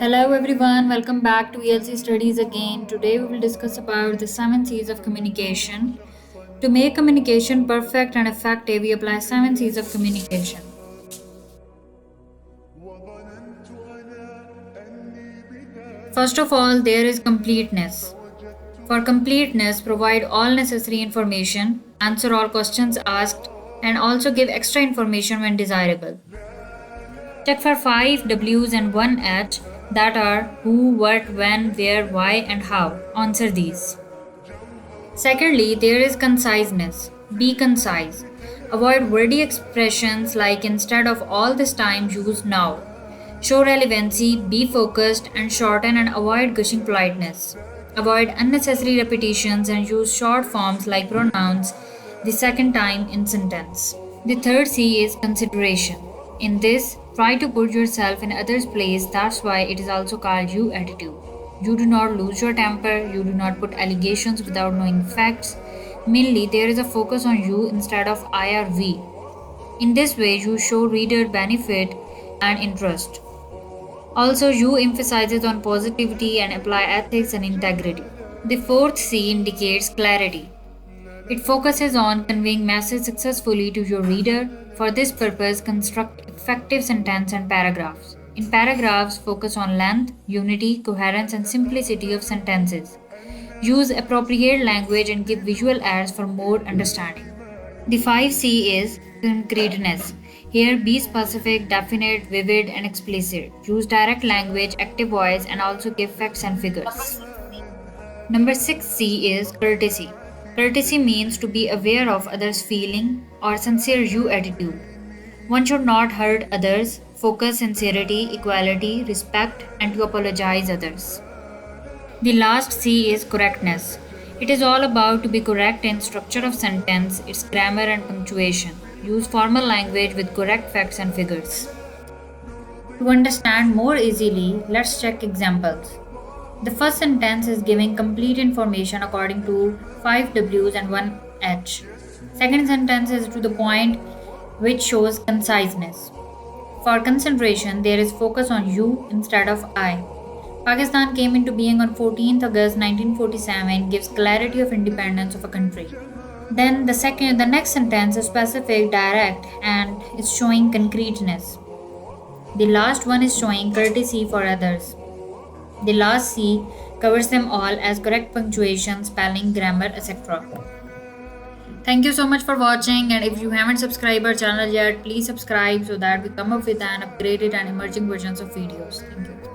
Hello everyone, welcome back to ELC-Studies again. Today we will discuss about the 7 C's of communication. To make communication perfect and effective, we apply 7 C's of communication. First of all, there is completeness. For completeness, provide all necessary information, answer all questions asked, and also give extra information when desirable. Check for 5 W's and 1 H, that are who, what, when, where, why, and how. Answer these. Secondly, there is conciseness. Be concise. Avoid wordy expressions like instead of all this time, use now. Show relevancy, be focused, and shorten and avoid gushing politeness. Avoid unnecessary repetitions and use short forms like pronouns the second time in sentence. The third C is consideration. In this, try to put yourself in others' place, that's why it is also called you attitude. You do not lose your temper, you do not put allegations without knowing facts. Mainly, there is a focus on you instead of I or we. In this way, you show reader benefit and interest. Also, you emphasizes on positivity and apply ethics and integrity. The fourth C indicates clarity. It focuses on conveying message successfully to your reader. For this purpose, construct effective sentence and paragraphs. In paragraphs, focus on length, unity, coherence, and simplicity of sentences. Use appropriate language and give visual aids for more understanding. The 5C is concreteness. Here, be specific, definite, vivid, and explicit. Use direct language, active voice, and also give facts and figures. Number 6C is courtesy. Courtesy means to be aware of others' feeling or sincere you attitude. One should not hurt others, focus sincerity, equality, respect, and to apologize others. The last C is correctness. It is all about to be correct in structure of sentence, its grammar and punctuation. Use formal language with correct facts and figures. To understand more easily, let's check examples. The first sentence is giving complete information according to 5 W's and 1 H. Second sentence is to the point, which shows conciseness. For concentration, there is focus on you instead of I. Pakistan came into being on 14th August 1947, gives clarity of independence of a country. Then the next sentence is specific, direct, and is showing concreteness. The last one is showing courtesy for others. The last C covers them all as correct punctuation, spelling, grammar, etc. Thank you so much for watching, and if you haven't subscribed our channel yet, please subscribe so that we come up with an upgraded and emerging versions of videos. Thank you.